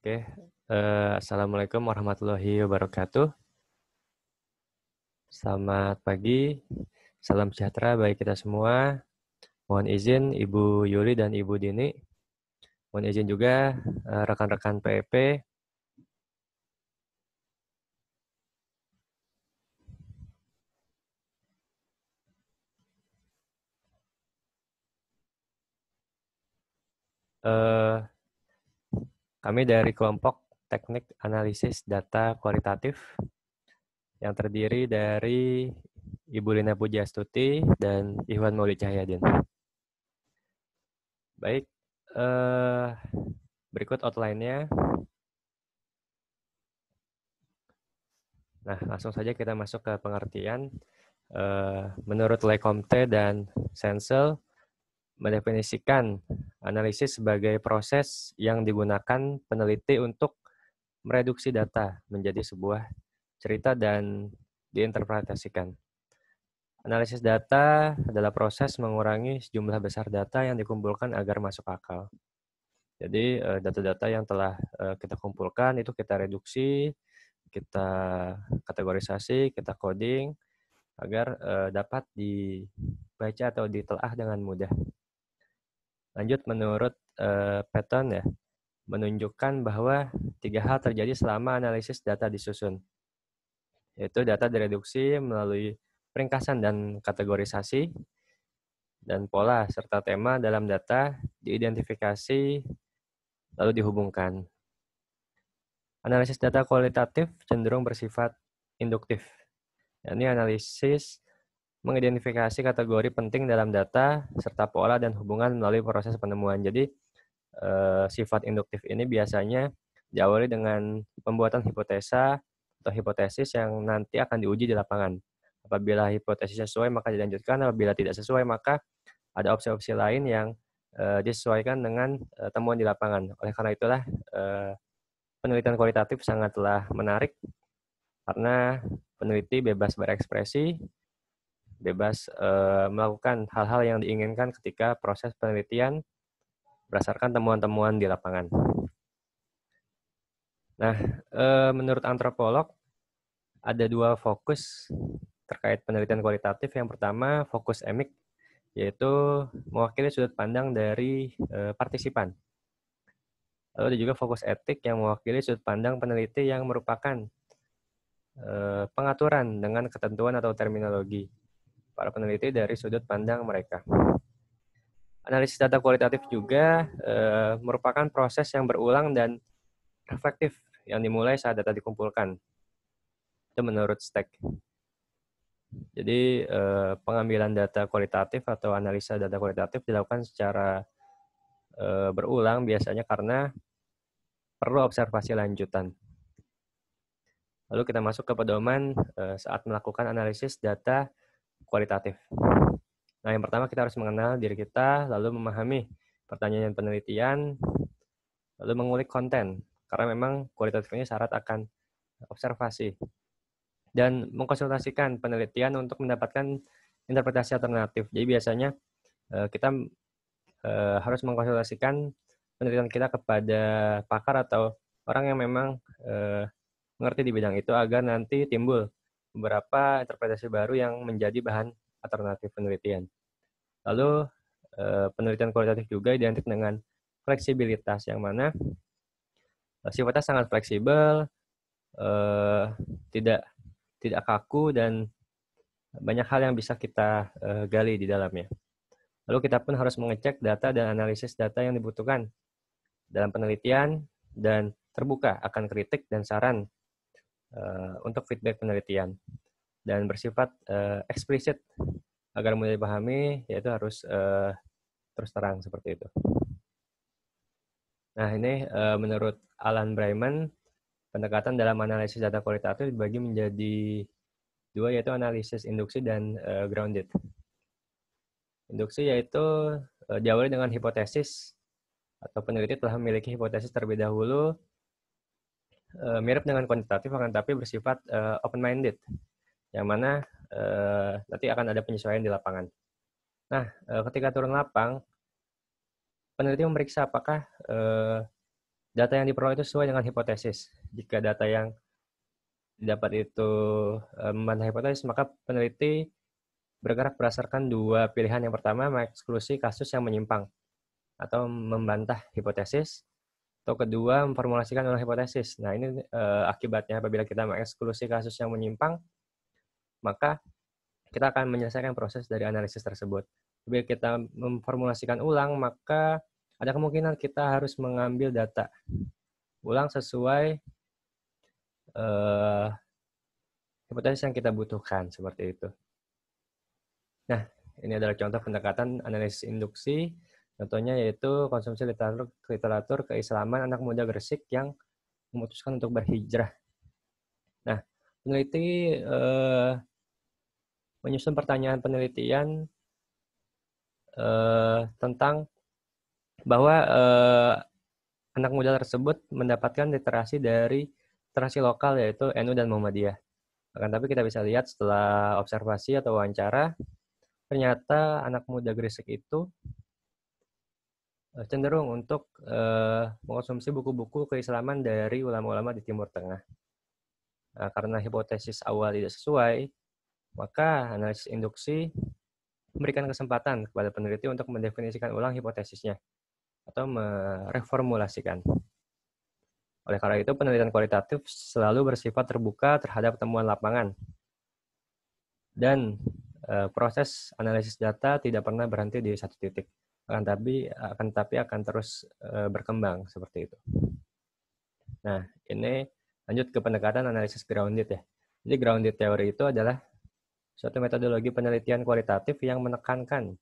Oke, assalamualaikum warahmatullahi wabarakatuh. Selamat pagi, salam sejahtera bagi kita semua. Mohon izin Ibu Yuli dan Ibu Dini. Mohon izin juga rekan-rekan PEP. Eh, Kami dari kelompok Teknik Analisis Data Kualitatif yang terdiri dari Ibu Lina Pujastuti dan Iwan Maulid Cahyadin. Baik, berikut outline-nya. Nah, langsung saja kita masuk ke pengertian. Menurut Lecomte dan Sensel, mendefinisikan analisis sebagai proses yang digunakan peneliti untuk mereduksi data menjadi sebuah cerita dan diinterpretasikan. Analisis data adalah proses mengurangi sejumlah besar data yang dikumpulkan agar masuk akal. Jadi data-data yang telah kita kumpulkan itu kita reduksi, kita kategorisasi, kita coding, agar dapat dibaca atau ditelaah dengan mudah. Lanjut, menurut Patton ya, menunjukkan bahwa 3 hal terjadi selama analisis data disusun, yaitu data direduksi melalui peringkasan dan kategorisasi, dan pola serta tema dalam data diidentifikasi lalu dihubungkan. Analisis data kualitatif cenderung bersifat induktif. Ini analisis mengidentifikasi kategori penting dalam data serta pola dan hubungan melalui proses penemuan. Jadi sifat induktif ini biasanya diawali dengan pembuatan hipotesa atau hipotesis yang nanti akan diuji di lapangan. Apabila hipotesis sesuai maka dilanjutkan, apabila tidak sesuai maka ada opsi-opsi lain yang disesuaikan dengan temuan di lapangan. Oleh karena itulah penelitian kualitatif sangatlah menarik karena peneliti bebas berekspresi, bebas melakukan hal-hal yang diinginkan ketika proses penelitian berdasarkan temuan-temuan di lapangan. Nah, menurut antropolog ada 2 fokus terkait penelitian kualitatif. Yang pertama fokus emik, yaitu mewakili sudut pandang dari partisipan. Lalu ada juga fokus etik yang mewakili sudut pandang peneliti yang merupakan pengaturan dengan ketentuan atau terminologi para peneliti dari sudut pandang mereka. Analisis data kualitatif juga merupakan proses yang berulang dan reflektif yang dimulai saat data dikumpulkan. Itu menurut Stack. Jadi pengambilan data kualitatif atau analisa data kualitatif dilakukan secara berulang biasanya karena perlu observasi lanjutan. Lalu kita masuk ke pedoman saat melakukan analisis data kualitatif. Nah, yang pertama kita harus mengenal diri kita, lalu memahami pertanyaan penelitian, lalu mengulik konten. Karena memang kualitatif ini syarat akan observasi. Dan mengkonsultasikan penelitian untuk mendapatkan interpretasi alternatif. Jadi biasanya kita harus mengkonsultasikan penelitian kita kepada pakar atau orang yang memang mengerti di bidang itu agar nanti timbul beberapa interpretasi baru yang menjadi bahan alternatif penelitian. Lalu penelitian kualitatif juga identik dengan fleksibilitas yang mana sifatnya sangat fleksibel, tidak tidak kaku dan banyak hal yang bisa kita gali di dalamnya. Lalu kita pun harus mengecek data dan analisis data yang dibutuhkan dalam penelitian dan terbuka akan kritik dan saran untuk feedback penelitian dan bersifat eksplisit agar mudah dipahami, yaitu harus terus terang seperti itu. Nah, ini menurut Alan Bryman, pendekatan dalam analisis data kualitatif dibagi menjadi 2, yaitu analisis induksi dan grounded. Induksi yaitu diawali dengan hipotesis atau peneliti telah memiliki hipotesis terlebih dahulu, mirip dengan kuantitatif akan tapi bersifat open-minded, yang mana nanti akan ada penyesuaian di lapangan. Nah, ketika turun lapang, peneliti memeriksa apakah data yang diperoleh itu sesuai dengan hipotesis. Jika data yang didapat itu membantah hipotesis, maka peneliti bergerak berdasarkan dua pilihan. Yang pertama, mengeksklusi kasus yang menyimpang atau membantah hipotesis. Atau kedua, memformulasikan ulang hipotesis. Nah, ini akibatnya apabila kita mengeksklusi kasus yang menyimpang, maka kita akan menyelesaikan proses dari analisis tersebut. Apabila kita memformulasikan ulang, maka ada kemungkinan kita harus mengambil data ulang sesuai hipotesis yang kita butuhkan, seperti itu. Nah, ini adalah contoh pendekatan analisis induksi. Contohnya yaitu konsumsi literatur keislaman anak muda Gresik yang memutuskan untuk berhijrah. Nah, peneliti menyusun pertanyaan penelitian tentang bahwa anak muda tersebut mendapatkan literasi dari literasi lokal yaitu NU dan Muhammadiyah. Akan tapi kita bisa lihat setelah observasi atau wawancara, ternyata anak muda Gresik itu cenderung untuk mengkonsumsi buku-buku keislaman dari ulama-ulama di Timur Tengah. Nah, karena hipotesis awal tidak sesuai, maka analisis induksi memberikan kesempatan kepada peneliti untuk mendefinisikan ulang hipotesisnya atau mereformulasikan. Oleh karena itu, penelitian kualitatif selalu bersifat terbuka terhadap temuan lapangan. Dan proses analisis data tidak pernah berhenti di satu titik. Akan terus berkembang seperti itu. Nah, ini lanjut ke pendekatan analisis grounded ya. Jadi grounded teori itu adalah suatu metodologi penelitian kualitatif yang menekankan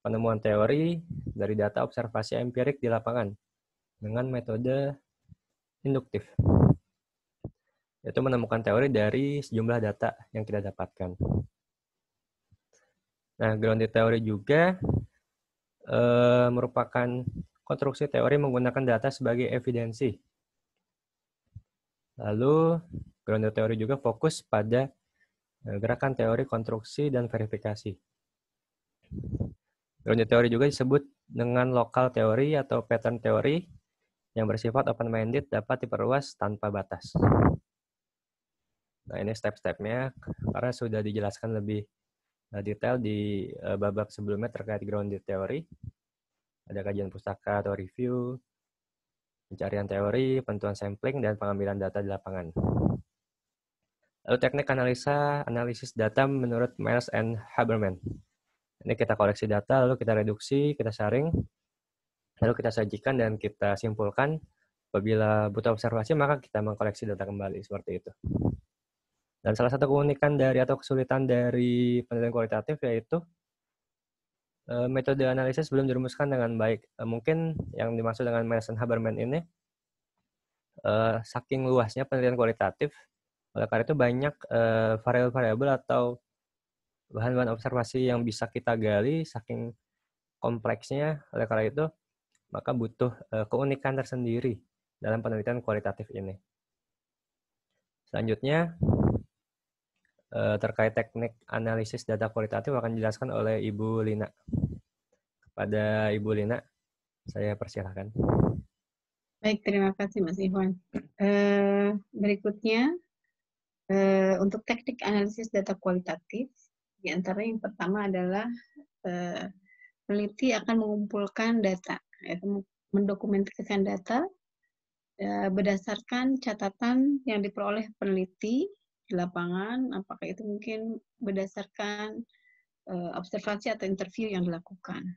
penemuan teori dari data observasi empirik di lapangan dengan metode induktif. Yaitu menemukan teori dari sejumlah data yang kita dapatkan. Nah, grounded teori juga merupakan konstruksi teori menggunakan data sebagai evidensi. Lalu, grounded teori juga fokus pada gerakan teori konstruksi dan verifikasi. Grounded teori juga disebut dengan lokal teori atau pattern teori yang bersifat open-minded dapat diperluas tanpa batas. Nah, ini step-stepnya karena sudah dijelaskan lebih detail di bab sebelumnya terkait grounded teori. Ada kajian pustaka atau review, pencarian teori, penentuan sampling, dan pengambilan data di lapangan. Lalu teknik analisis data menurut Miles and Haberman. Ini kita koleksi data, lalu kita reduksi, kita saring, lalu kita sajikan dan kita simpulkan. Apabila butuh observasi, maka kita mengkoleksi data kembali, seperti itu. Dan salah satu keunikan dari atau kesulitan dari penelitian kualitatif yaitu metode analisis belum dirumuskan dengan baik. Mungkin yang dimaksud dengan Miles and Haberman ini saking luasnya penelitian kualitatif, oleh karena itu banyak variabel-variabel atau bahan-bahan observasi yang bisa kita gali, saking kompleksnya, oleh karena itu maka butuh keunikan tersendiri dalam penelitian kualitatif ini. Selanjutnya, terkait teknik analisis data kualitatif akan dijelaskan oleh Ibu Lina. Kepada Ibu Lina, saya persilahkan. Baik, terima kasih Mas Iwan. Berikutnya, untuk teknik analisis data kualitatif, di antara yang pertama adalah peneliti akan mengumpulkan data, yaitu mendokumentasikan data berdasarkan catatan yang diperoleh peneliti di lapangan, apakah itu mungkin berdasarkan observasi atau interview yang dilakukan.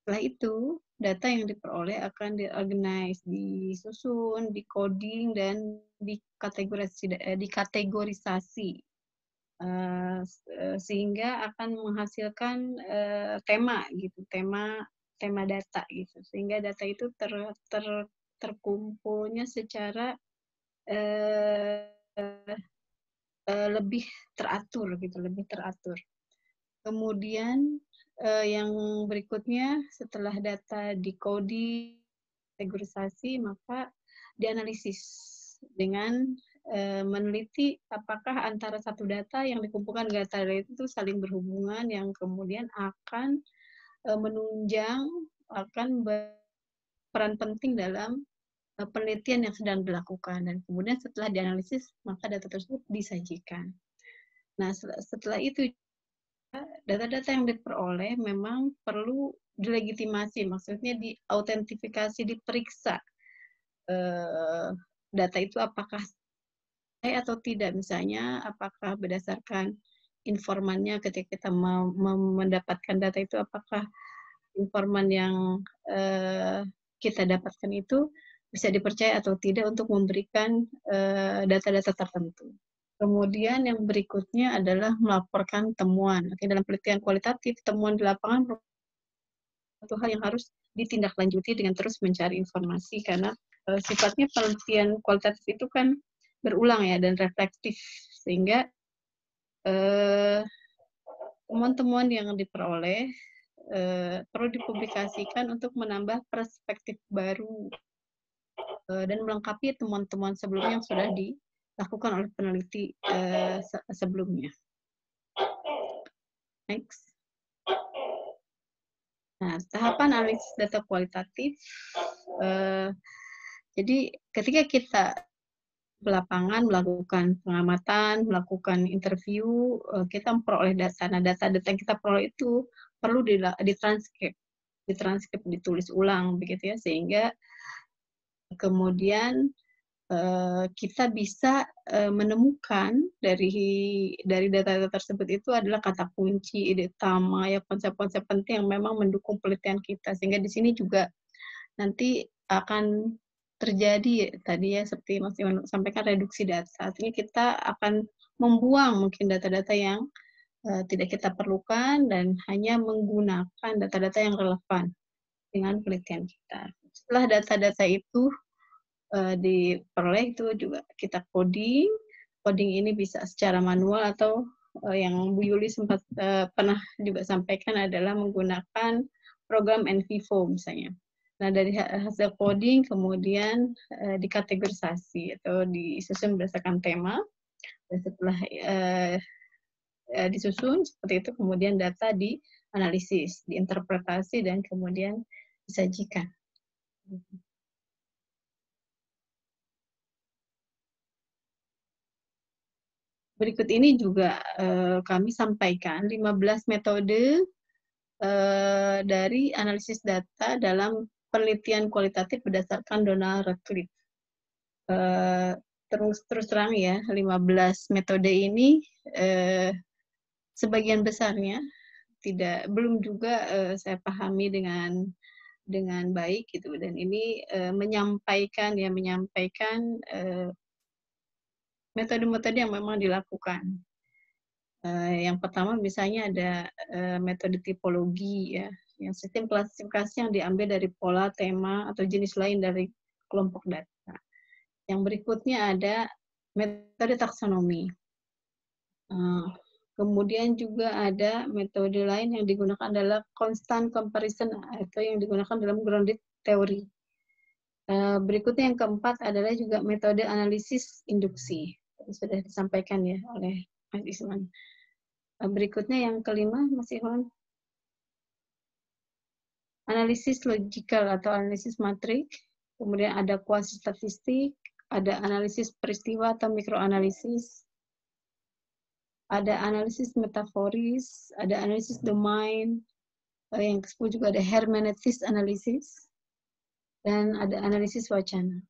Setelah itu, data yang diperoleh akan diorganize, disusun, di-coding, dan dikategorisasi. Sehingga akan menghasilkan tema gitu, tema data gitu. Sehingga data itu terkumpulnya secara lebih teratur gitu, lebih teratur. Kemudian yang berikutnya setelah data di-coding, kategorisasi, maka dianalisis dengan meneliti apakah antara satu data yang dikumpulkan data itu saling berhubungan yang kemudian akan menunjang, akan berperan penting dalam penelitian yang sedang dilakukan, dan kemudian setelah dianalisis maka data tersebut disajikan. Nah, setelah itu data-data yang diperoleh memang perlu dilegitimasi, maksudnya diautentifikasi, diperiksa data itu apakah atau tidak, misalnya apakah berdasarkan informannya ketika kita mendapatkan data itu, apakah informan yang kita dapatkan itu bisa dipercaya atau tidak untuk memberikan data-data tertentu. Kemudian yang berikutnya adalah melaporkan temuan. Dalam penelitian kualitatif, temuan di lapangan satu hal yang harus ditindaklanjuti dengan terus mencari informasi, karena sifatnya penelitian kualitatif itu kan berulang ya dan reflektif, sehingga temuan-temuan yang diperoleh perlu dipublikasikan untuk menambah perspektif baru dan melengkapi temuan-temuan sebelumnya yang sudah dilakukan oleh peneliti sebelumnya. Next. Nah, tahapan analisis data kualitatif. Jadi ketika kita ke lapangan melakukan pengamatan, melakukan interview, kita memperoleh data. Nah, data-data yang kita peroleh itu perlu ditranskrip, ditulis ulang begitu ya, sehingga kemudian kita bisa menemukan dari data-data tersebut itu adalah kata kunci, ide utama, ya konsep-konsep penting yang memang mendukung penelitian kita, sehingga di sini juga nanti akan terjadi tadi ya seperti Mas Iwan sampaikan, reduksi data. Artinya kita akan membuang mungkin data-data yang tidak kita perlukan dan hanya menggunakan data-data yang relevan dengan penelitian kita. Setelah data-data itu diperoleh, itu juga kita coding. Coding ini bisa secara manual atau yang Bu Yuli sempat pernah juga sampaikan adalah menggunakan program NVivo misalnya. Nah, dari hasil coding kemudian dikategorisasi atau disusun berdasarkan tema. Dan setelah disusun seperti itu, kemudian data dianalisis, diinterpretasi, dan kemudian disajikan. Berikut ini juga kami sampaikan 15 metode dari analisis data dalam penelitian kualitatif berdasarkan Donald Radcliffe. Terus terang ya, 15 metode ini sebagian besarnya belum juga saya pahami dengan baik gitu, dan ini menyampaikan metode-metode yang memang dilakukan. Yang pertama misalnya ada metode tipologi ya, yang sistem klasifikasi yang diambil dari pola, tema, atau jenis lain dari kelompok data. Yang berikutnya ada metode taksonomi. Kemudian juga ada metode lain yang digunakan adalah constant comparison atau yang digunakan dalam grounded theory. Berikutnya yang keempat adalah juga metode analisis induksi. Sudah disampaikan ya oleh Mas Isman. Berikutnya yang kelima, Mas Iwan. Analisis logikal atau analisis matrik. Kemudian ada kuasi statistik, ada analisis peristiwa atau mikroanalisis, ada analisis metaforis, ada analisis domain, yang ke-10 juga ada hermeneutis analisis, dan ada analisis wacana.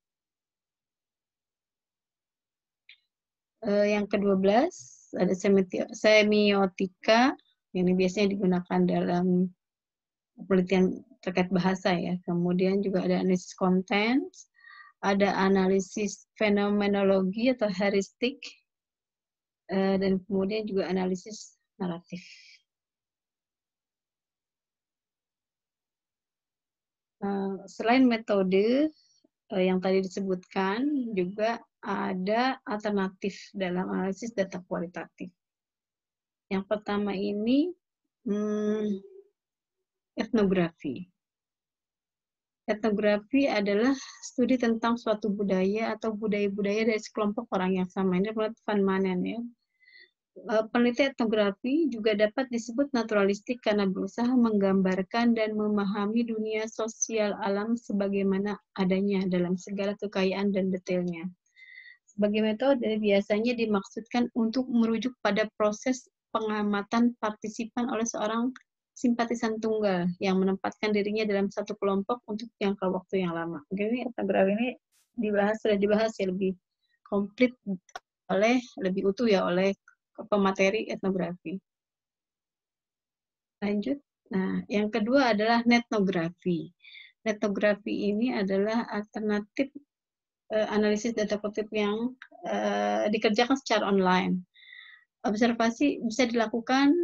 Yang ke-12 ada semiotika, ini biasanya digunakan dalam penelitian terkait bahasa ya. Kemudian juga ada analisis konten, ada analisis fenomenologi atau heuristik, dan kemudian juga analisis naratif. Selain metode yang tadi disebutkan, juga ada alternatif dalam analisis data kualitatif. Yang pertama ini etnografi. Etnografi adalah studi tentang suatu budaya atau budaya-budaya dari sekelompok orang yang sama. Ini menurut Van Manen ya. Peneliti etnografi juga dapat disebut naturalistik karena berusaha menggambarkan dan memahami dunia sosial alam sebagaimana adanya dalam segala kekayaan dan detailnya. Sebagai metode, biasanya dimaksudkan untuk merujuk pada proses pengamatan partisipan oleh seorang simpatisan tunggal yang menempatkan dirinya dalam satu kelompok untuk jangka waktu yang lama. Jadi etnografi ini sudah dibahas ya lebih komplit lebih utuh ya oleh pemateri etnografi. Lanjut. Nah, yang kedua adalah netnografi. Netnografi ini adalah alternatif analisis data kutip yang dikerjakan secara online. Observasi bisa dilakukan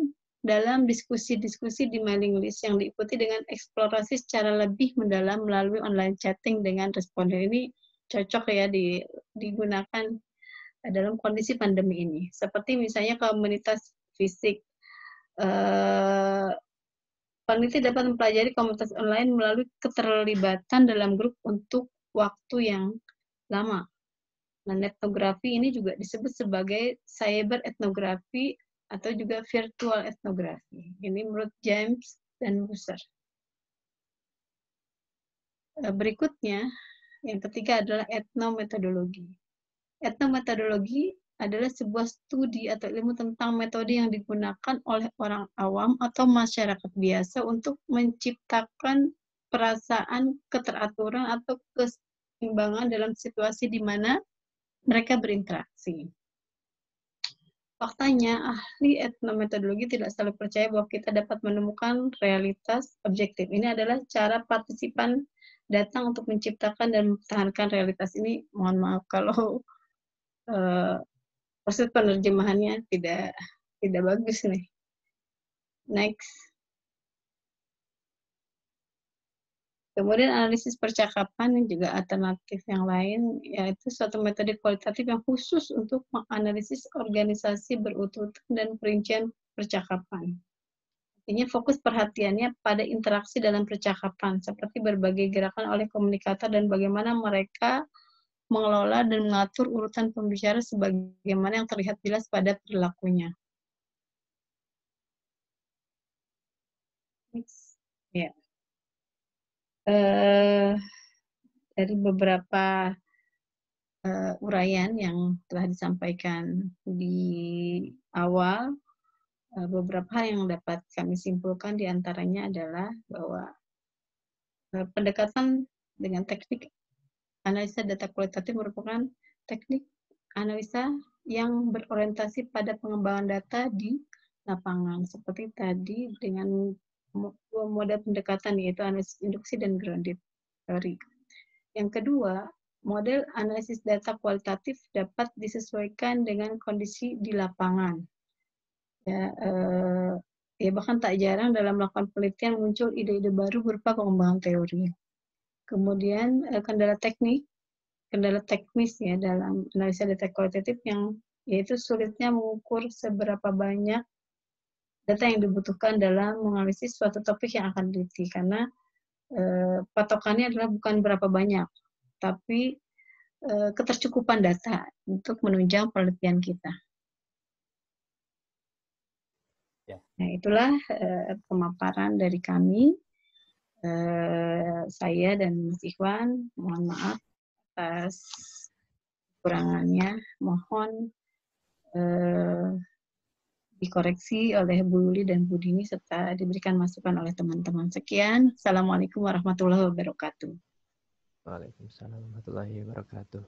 dalam diskusi-diskusi di mailing list yang diikuti dengan eksplorasi secara lebih mendalam melalui online chatting dengan responden. Ini cocok ya digunakan dalam kondisi pandemi ini. Seperti misalnya komunitas fisik. Peneliti dapat mempelajari komunitas online melalui keterlibatan dalam grup untuk waktu yang lama. Nah, etnografi ini juga disebut sebagai cyber etnografi atau juga virtual etnografi. Ini menurut James dan Busser. Berikutnya, yang ketiga adalah etnometodologi. Etnometodologi adalah sebuah studi atau ilmu tentang metode yang digunakan oleh orang awam atau masyarakat biasa untuk menciptakan perasaan keteraturan atau keseimbangan dalam situasi di mana mereka berinteraksi. Faktanya, ahli etnometodologi tidak selalu percaya bahwa kita dapat menemukan realitas objektif. Ini adalah cara partisipan datang untuk menciptakan dan mempertahankan realitas ini. Mohon maaf kalau proses penerjemahannya tidak bagus nih. Next. Kemudian analisis percakapan yang juga alternatif yang lain, yaitu suatu metode kualitatif yang khusus untuk menganalisis organisasi berurutan dan perincian percakapan. Artinya fokus perhatiannya pada interaksi dalam percakapan, seperti berbagai gerakan oleh komunikator dan bagaimana mereka mengelola dan mengatur urutan pembicara sebagaimana yang terlihat jelas pada perilakunya. Ya. Dari beberapa uraian yang telah disampaikan di awal, beberapa hal yang dapat kami simpulkan diantaranya adalah bahwa pendekatan dengan teknik analisa data kualitatif merupakan teknik analisa yang berorientasi pada pengembangan data di lapangan. Seperti tadi dengan dua model pendekatan yaitu analisis induksi dan grounded theory. Yang kedua, model analisis data kualitatif dapat disesuaikan dengan kondisi di lapangan. Ya, bahkan tak jarang dalam melakukan penelitian muncul ide-ide baru berupa pengembangan teori. Kemudian kendala teknis ya dalam analisa data kualitatif yang yaitu sulitnya mengukur seberapa banyak data yang dibutuhkan dalam menganalisis suatu topik yang akan diteliti, karena patokannya adalah bukan berapa banyak, tapi ketercukupan data untuk menunjang penelitian kita. Ya. Nah, itulah pemaparan dari kami. Saya dan Mas Ikhwan, mohon maaf atas kekurangannya. Mohon dikoreksi oleh Bu Luli dan Bu Dini serta diberikan masukan oleh teman-teman. Sekian. Assalamualaikum warahmatullahi wabarakatuh. Waalaikumsalam warahmatullahi wabarakatuh.